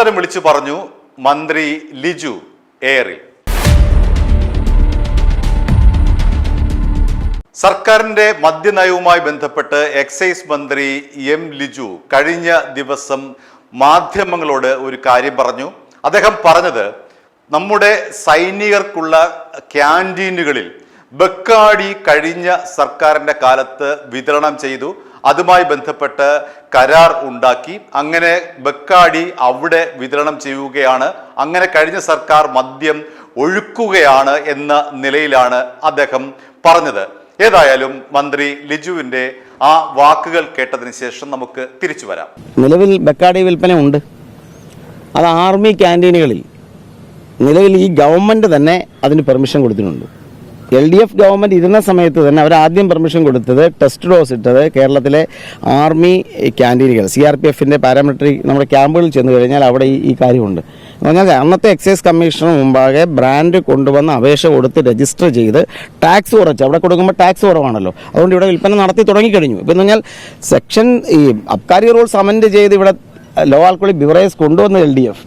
പൊള്ളത്തരം വിളിച്ചു പറഞ്ഞു മന്ത്രി ലിജു എയറിൽ. സർക്കാരിന്റെ മദ്യനയവുമായി ബന്ധപ്പെട്ട് എക്സൈസ് മന്ത്രി എം ലിജു കഴിഞ്ഞ ദിവസം മാധ്യമങ്ങളോട് ഒരു കാര്യം പറഞ്ഞു. അദ്ദേഹം പറഞ്ഞത് നമ്മുടെ സൈനികർക്കുള്ള ക്യാൻറ്റീനുകളിൽ ബക്കാടി കഴിഞ്ഞ സർക്കാരിന്റെ കാലത്ത് വിതരണം ചെയ്തു, അതുമായി ബന്ധപ്പെട്ട് കരാർ ഉണ്ടാക്കി, അങ്ങനെ ബക്കാടി അവിടെ വിതരണം ചെയ്യുകയാണ്, അങ്ങനെ കഴിഞ്ഞ സർക്കാർ മദ്യം ഒഴുക്കുകയാണ് എന്ന നിലയിലാണ് അദ്ദേഹം പറഞ്ഞത്. ഏതായാലും മന്ത്രി ലിജുവിന്റെ ആ വാക്കുകൾ കേട്ടതിന് ശേഷം നമുക്ക് തിരിച്ചു വരാം. നിലവിൽ ബക്കാടി വിൽപ്പന ഉണ്ട്. അത് ആർമി ക്യാൻറ്റീനുകളിൽ നിലവിൽ ഈ ഗവൺമെൻറ് തന്നെ അതിന് പെർമിഷൻ കൊടുത്തിട്ടുണ്ട്. LDF ഗവൺമെൻറ് ഇരുന്ന സമയത്ത് തന്നെ അവർ ആദ്യം പെർമിഷൻ കൊടുത്തത്, ടെസ്റ്റ് ഡോസ് ഇട്ടത് കേരളത്തിലെ ആർമി ക്യാൻറ്റീനുകൾ, CRPFന്റെ പാരാമിലിറ്ററി നമ്മുടെ ക്യാമ്പുകളിൽ ചെന്ന് കഴിഞ്ഞാൽ അവിടെ ഈ കാര്യമുണ്ട്. എന്ന് പറഞ്ഞാൽ അന്നത്തെ എക്സൈസ് കമ്മീഷണർ മുമ്പാകെ ബ്രാൻഡ് കൊണ്ടുവന്ന് അപേക്ഷ കൊടുത്ത് രജിസ്റ്റർ ചെയ്ത് ടാക്സ് കുറച്ച്, അവിടെ കൊടുക്കുമ്പോൾ ടാക്സ് കുറവാണല്ലോ, അതുകൊണ്ട് ഇവിടെ വിൽപ്പന നടത്തി തുടങ്ങിക്കഴിഞ്ഞു. ഇപ്പം എന്ന് പറഞ്ഞാൽ സെക്ഷൻ ഈ അബ്കാരി റൂൾസ് അമെൻഡ് ചെയ്ത് ഇവിടെ ലോ ആൽക്കഹോളിക് ബിവറേജ് കൊണ്ടുവന്ന് LDF,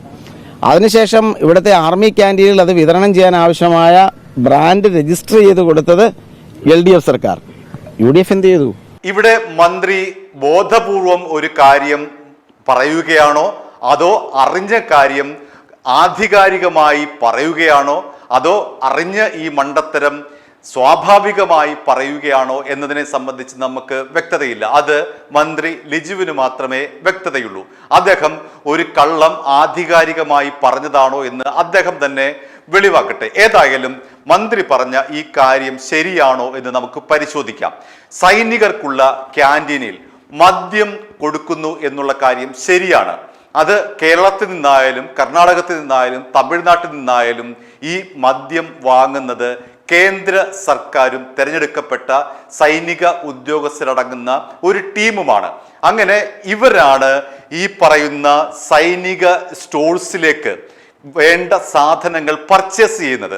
അതിനുശേഷം ഇവിടുത്തെ ആർമി ക്യാൻറ്റീനിൽ അത് വിതരണം ചെയ്യാൻ ആവശ്യമായ ബ്രാൻഡ് രജിസ്റ്റർ ചെയ്ത് കൊടുത്തത് LDF സർക്കാർ. UDF എന്ത് ചെയ്തു? ഇവിടെ മന്ത്രി ബോധപൂർവം ഒരു കാര്യം പറയുകയാണോ, അതോ അറിഞ്ഞ കാര്യം ആധികാരികമായി പറയുകയാണോ, അതോ അറിഞ്ഞ് ഈ മണ്ടത്തരം സ്വാഭാവികമായി പറയുകയാണോ എന്നതിനെ സംബന്ധിച്ച് നമുക്ക് വ്യക്തതയില്ല. അത് മന്ത്രി ലിജുവിന് മാത്രമേ വ്യക്തതയുള്ളൂ. അദ്ദേഹം ഒരു കള്ളം ആധികാരികമായി പറഞ്ഞതാണോ എന്ന് അദ്ദേഹം തന്നെ വെളിവാക്കട്ടെ. ഏതായാലും മന്ത്രി പറഞ്ഞ ഈ കാര്യം ശരിയാണോ എന്ന് നമുക്ക് പരിശോധിക്കാം. സൈനികർക്കുള്ള ക്യാൻറ്റീനിൽ മദ്യം കൊടുക്കുന്നു എന്നുള്ള കാര്യം ശരിയാണ്. അത് കേരളത്തിൽ നിന്നായാലും കർണാടകത്തിൽ നിന്നായാലും തമിഴ്നാട്ടിൽ നിന്നായാലും ഈ മദ്യം വാങ്ങുന്നത് കേന്ദ്ര സർക്കാരും തെരഞ്ഞെടുക്കപ്പെട്ട സൈനിക ഉദ്യോഗസ്ഥരടങ്ങുന്ന ഒരു ടീമുമാണ്. അങ്ങനെ ഇവരാണ് ഈ പറയുന്ന സൈനിക സ്റ്റോഴ്സിലേക്ക് വേണ്ട സാധനങ്ങൾ പർച്ചേസ് ചെയ്യുന്നത്.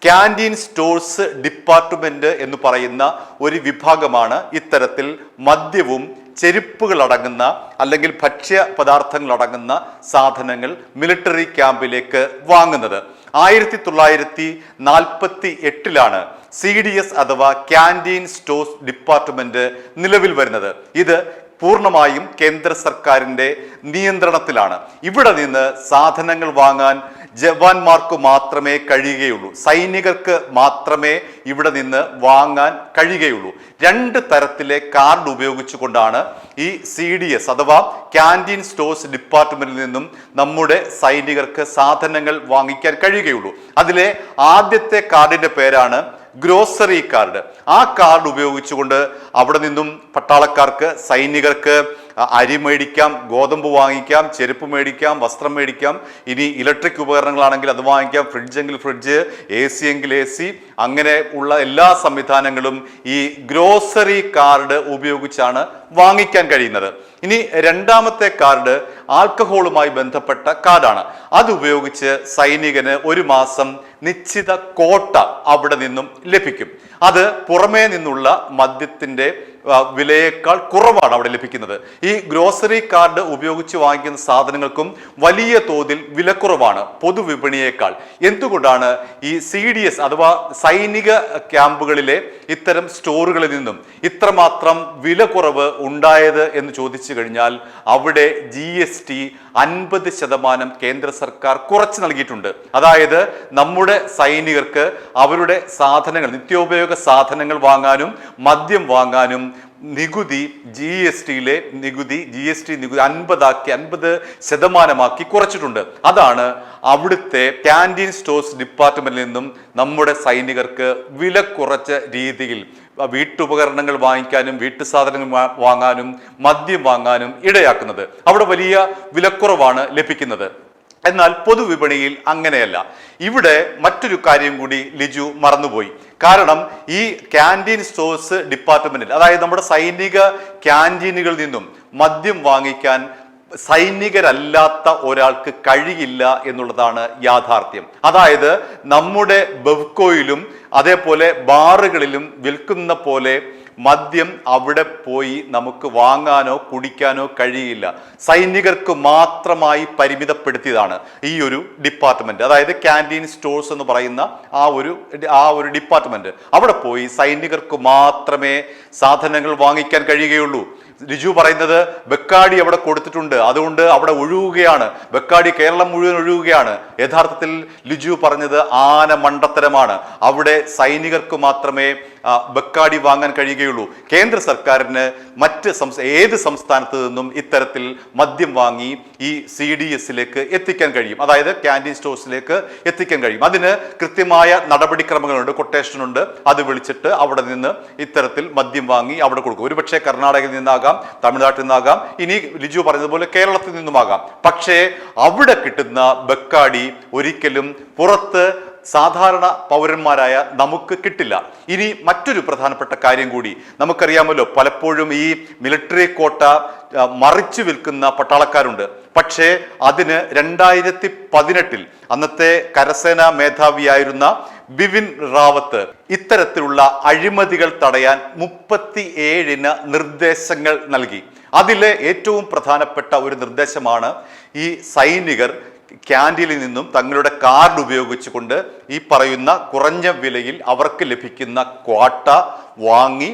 ക്യാൻറ്റീൻ സ്റ്റോഴ്സ് ഡിപ്പാർട്ട്മെന്റ് എന്ന് പറയുന്ന ഒരു വിഭാഗമാണ് ഇത്തരത്തിൽ മദ്യവും ചെരുപ്പുകൾ അടങ്ങുന്ന അല്ലെങ്കിൽ ഭക്ഷ്യ പദാർത്ഥങ്ങൾ അടങ്ങുന്ന സാധനങ്ങൾ മിലിറ്ററി ക്യാമ്പിലേക്ക് വാങ്ങുന്നത്. 1948 CDS അഥവാ ക്യാൻറ്റീൻ സ്റ്റോഴ്സ് ഡിപ്പാർട്ട്മെന്റ് നിലവിൽ വരുന്നത്. ഇത് പൂർണ്ണമായും കേന്ദ്ര സർക്കാരിന്റെ നിയന്ത്രണത്തിലാണ്. ഇവിടെ നിന്ന് സാധനങ്ങൾ വാങ്ങാൻ ജവാന്മാർക്ക് മാത്രമേ കഴിയുകയുള്ളൂ, സൈനികർക്ക് മാത്രമേ ഇവിടെ നിന്ന് വാങ്ങാൻ കഴിയുകയുള്ളൂ. 2 തരത്തിലെ കാർഡ് ഉപയോഗിച്ചുകൊണ്ടാണ് ഈ CDS അഥവാ ക്യാൻറ്റീൻ സ്റ്റോഴ്സ് ഡിപ്പാർട്ട്മെന്റിൽ നിന്നും നമ്മുടെ സൈനികർക്ക് സാധനങ്ങൾ വാങ്ങിക്കാൻ കഴിയുകയുള്ളൂ. അതിലെ ആദ്യത്തെ കാർഡിന്റെ പേരാണ് ഗ്രോസറി കാർഡ്. ആ കാർഡ് ഉപയോഗിച്ചുകൊണ്ട് അവിടെ നിന്നും പട്ടാളക്കാർക്ക്, സൈനികർക്ക് അരി മേടിക്കാം, ഗോതമ്പ് വാങ്ങിക്കാം, ചെരുപ്പ് മേടിക്കാം, വസ്ത്രം മേടിക്കാം, ഇനി ഇലക്ട്രിക് ഉപകരണങ്ങളാണെങ്കിൽ അത് വാങ്ങിക്കാം, ഫ്രിഡ്ജ് എങ്കിൽ ഫ്രിഡ്ജ്, AC എങ്കിൽ AC, അങ്ങനെ ഉള്ള എല്ലാ സംവിധാനങ്ങളും ഈ ഗ്രോസറി കാർഡ് ഉപയോഗിച്ചാണ് വാങ്ങിക്കാൻ കഴിയുന്നത്. ഇനി രണ്ടാമത്തെ കാർഡ് ആൽക്കഹോളുമായി ബന്ധപ്പെട്ട കാർഡാണ്. അതുപയോഗിച്ച് സൈനികന് ഒരു മാസം നിശ്ചിത കോട്ട അവിടെ നിന്നും ലഭിക്കും. അത് പുറമേ നിന്നുള്ള മദ്യത്തിന്റെ വിലയേക്കാൾ കുറവാണ് അവിടെ ലഭിക്കുന്നത്. ഈ ഗ്രോസറി കാർഡ് ഉപയോഗിച്ച് വാങ്ങിക്കുന്ന സാധനങ്ങൾക്കും വലിയ തോതിൽ വിലക്കുറവാണ് പൊതുവിപണിയേക്കാൾ. എന്തുകൊണ്ടാണ് ഈ CDS അഥവാ സൈനിക ക്യാമ്പുകളിലെ ഇത്തരം സ്റ്റോറുകളിൽ നിന്നും ഇത്രമാത്രം വില കുറവ് ഉണ്ടായത് എന്ന് ചോദിച്ചു കഴിഞ്ഞാൽ അവിടെ GST 50% കേന്ദ്ര സർക്കാർ കുറച്ച് നൽകിയിട്ടുണ്ട്. അതായത് നമ്മുടെ സൈനികർക്ക് അവരുടെ സാധനങ്ങൾ, നിത്യോപയോഗ സാധനങ്ങൾ വാങ്ങാനും മദ്യം വാങ്ങാനും നികുതി GST നികുതി 50% കുറച്ചിട്ടുണ്ട്. അതാണ് അവിടുത്തെ ക്യാൻറ്റീൻ സ്റ്റോഴ്സ് ഡിപ്പാർട്ട്മെന്റിൽ നിന്നും നമ്മുടെ സൈനികർക്ക് വില കുറച്ച രീതിയിൽ വീട്ടുപകരണങ്ങൾ വാങ്ങിക്കാനും വീട്ടു സാധനങ്ങൾ വാങ്ങാനും മദ്യം വാങ്ങാനും ഇടയാക്കുന്നത്. അവിടെ വലിയ വിലക്കുറവാണ് ലഭിക്കുന്നത്. എന്നാൽ പൊതുവിപണിയിൽ അങ്ങനെയല്ല. ഇവിടെ മറ്റൊരു കാര്യം കൂടി ലിജു മറന്നുപോയി. കാരണം ഈ ക്യാൻറ്റീൻ സ്റ്റോഴ്സ് ഡിപ്പാർട്ട്മെന്റിൽ, അതായത് നമ്മുടെ സൈനിക ക്യാൻറ്റീനുകളിൽ നിന്നും മദ്യം വാങ്ങിക്കാൻ സൈനികരല്ലാത്ത ഒരാൾക്ക് കഴിയില്ല എന്നുള്ളതാണ് യാഥാർത്ഥ്യം. അതായത് നമ്മുടെ ബെവ്കോയിലും അതേപോലെ ബാറുകളിലും വിൽക്കുന്ന പോലെ മദ്യം അവിടെ പോയി നമുക്ക് വാങ്ങാനോ കുടിക്കാനോ കഴിയില്ല. സൈനികർക്ക് മാത്രമായി പരിമിതപ്പെടുത്തിയതാണ് ഈ ഒരു ഡിപ്പാർട്ട്മെന്റ്. അതായത് ക്യാൻറ്റീൻ സ്റ്റോഴ്സ് എന്ന് പറയുന്ന ആ ഒരു ഡിപ്പാർട്ട്മെന്റ്. അവിടെ പോയി സൈനികർക്ക് മാത്രമേ സാധനങ്ങൾ വാങ്ങിക്കാൻ കഴിയുകയുള്ളൂ. ലിജു പറയുന്നത് ബെക്കാടി അവിടെ കൊടുത്തിട്ടുണ്ട്, അതുകൊണ്ട് അവിടെ ഒഴുകുകയാണ്, ബെക്കാടി കേരളം മുഴുവൻ ഒഴുകുകയാണ്. യഥാർത്ഥത്തിൽ ലിജു പറഞ്ഞത് ആന മണ്ടത്തരമാണ്. അവിടെ സൈനികർക്ക് മാത്രമേ ബെക്കാടി വാങ്ങാൻ കഴിയുകയുള്ളൂ. കേന്ദ്ര സർക്കാരിന് മറ്റ് ഏത് സംസ്ഥാനത്ത് നിന്നും ഇത്തരത്തിൽ മദ്യം വാങ്ങി ഈ CDSലേക്ക് എത്തിക്കാൻ കഴിയും, അതായത് ക്യാൻറ്റീൻ സ്റ്റോഴ്സിലേക്ക് എത്തിക്കാൻ കഴിയും. അതിന് കൃത്യമായ നടപടിക്രമങ്ങളുണ്ട്, കൊട്ടേഷൻ ഉണ്ട്. അത് വിളിച്ചിട്ട് അവിടെ നിന്ന് ഇത്തരത്തിൽ മദ്യം വാങ്ങി അവിടെ കൊടുക്കും. ഒരുപക്ഷെ കർണാടകയിൽ നിന്നാകാം, തമിഴ്നാട്ടിൽ നിന്നാകാം, ഇനി ലിജു പറഞ്ഞതുപോലെ കേരളത്തിൽ നിന്നുമാകാം. പക്ഷേ അവിടെ കിട്ടുന്ന ബെക്കാടി ഒരിക്കലും പുറത്ത് സാധാരണ പൗരന്മാരായ നമുക്ക് കിട്ടില്ല. ഇനി മറ്റൊരു പ്രധാനപ്പെട്ട കാര്യം കൂടി നമുക്കറിയാമല്ലോ, പലപ്പോഴും ഈ മിലിറ്ററി കോട്ട മറിച്ചു വിൽക്കുന്ന പട്ടാളക്കാരുണ്ട്. പക്ഷേ അതിന് 2018 അന്നത്തെ കരസേനാ മേധാവിയായിരുന്ന ബിപിൻ റാവത്ത് ഇത്തരത്തിലുള്ള അഴിമതികൾ തടയാൻ 37 നിർദ്ദേശങ്ങൾ നൽകി. അതിലെ ഏറ്റവും പ്രധാനപ്പെട്ട ഒരു നിർദ്ദേശമാണ് ഈ സൈനികർ ക്യാൻറ്റീനിൽ നിന്നും തങ്ങളുടെ കാർഡ് ഉപയോഗിച്ചുകൊണ്ട് ഈ പറയുന്ന കുറഞ്ഞ വിലയിൽ അവർക്ക് ലഭിക്കുന്ന ക്വാട്ട വാങ്ങി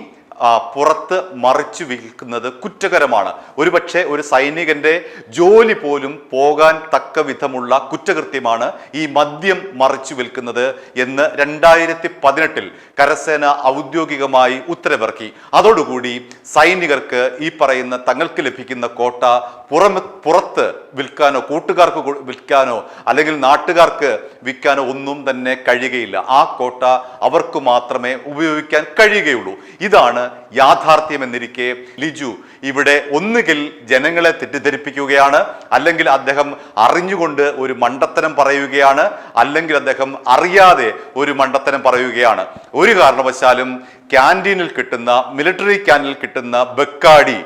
പുറത്ത് മറിച്ചു വിൽക്കുന്നത് കുറ്റകരമാണ്. ഒരുപക്ഷെ ഒരു സൈനികന്റെ ജോലി പോലും പോകാൻ തക്ക വിധമുള്ള കുറ്റകൃത്യമാണ് ഈ മദ്യം മറിച്ചു വിൽക്കുന്നത് എന്ന് 2018 കരസേന ഔദ്യോഗികമായി ഉത്തരവിറക്കി. അതോടുകൂടി സൈനികർക്ക് ഈ പറയുന്ന തങ്ങൾക്ക് ലഭിക്കുന്ന കോട്ട പുറത്ത് വിൽക്കാനോ കൂട്ടുകാർക്ക് വിൽക്കാനോ അല്ലെങ്കിൽ നാട്ടുകാർക്ക് വിൽക്കാനോ ഒന്നും തന്നെ കഴിയുകയില്ല. ആ കോട്ട അവർക്ക് മാത്രമേ ഉപയോഗിക്കാൻ കഴിയുകയുള്ളൂ. ഇതാണ് യാഥാർത്ഥ്യമെന്നിരിക്കെ ലിജു ഇവിടെ ഒന്നുകിൽ ജനങ്ങളെ തെറ്റിദ്ധരിപ്പിക്കുകയാണ്, അല്ലെങ്കിൽ അദ്ദേഹം അറിഞ്ഞുകൊണ്ട് ഒരു മണ്ടത്തരം പറയുകയാണ്, അല്ലെങ്കിൽ അദ്ദേഹം അറിയാതെ ഒരു മണ്ടത്തരം പറയുകയാണ്. ഒരു കാരണവശാലും ക്യാൻറ്റീനിൽ കിട്ടുന്ന മിലിറ്ററി ക്യാൻറ്റീനിൽ കിട്ടുന്ന ബെക്കാടി,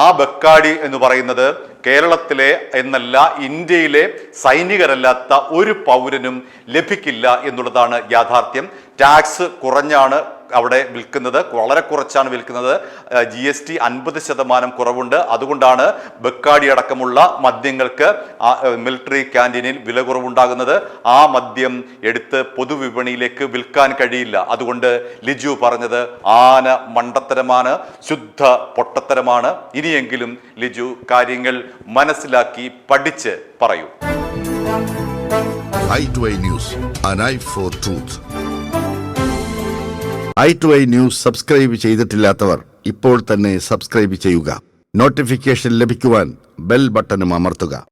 ആ ബെക്കാടി എന്ന് പറയുന്നത് കേരളത്തിലെ എന്നല്ല ഇന്ത്യയിലെ സൈനികരല്ലാത്ത ഒരു പൗരനും ലഭിക്കില്ല എന്നുള്ളതാണ് യാഥാർത്ഥ്യം. ടാക്സ് കുറഞ്ഞാണ് അവിടെ വിൽക്കുന്നത്, വളരെ കുറച്ചാണ് വിൽക്കുന്നത്. GST 50% കുറവുണ്ട്. അതുകൊണ്ടാണ് ബെക്കാടി അടക്കമുള്ള മദ്യങ്ങൾക്ക് മിലിറ്ററി ക്യാൻറ്റീനിൽ വില കുറവുണ്ടാകുന്നത്. ആ മദ്യം എടുത്ത് പൊതുവിപണിയിലേക്ക് വിൽക്കാൻ കഴിയില്ല. അതുകൊണ്ട് ലിജു പറഞ്ഞത് ആന മണ്ടത്തരമാണ്, ശുദ്ധ പൊട്ടത്തരമാണ്. ഇനിയെങ്കിലും ലിജു കാര്യങ്ങൾ മനസ്സിലാക്കി പഠിച്ച് പറയൂ. i2i News, an eye for truth. i2i News subscribe ചെയ്തിട്ടില്ലാത്തവർ ഇപ്പോൾ തന്നെ സബ്സ്ക്രൈബ് ചെയ്യുക. നോട്ടിഫിക്കേഷൻ ലഭിക്കുവാൻ ബെൽ ബട്ടണും അമർത്തുക.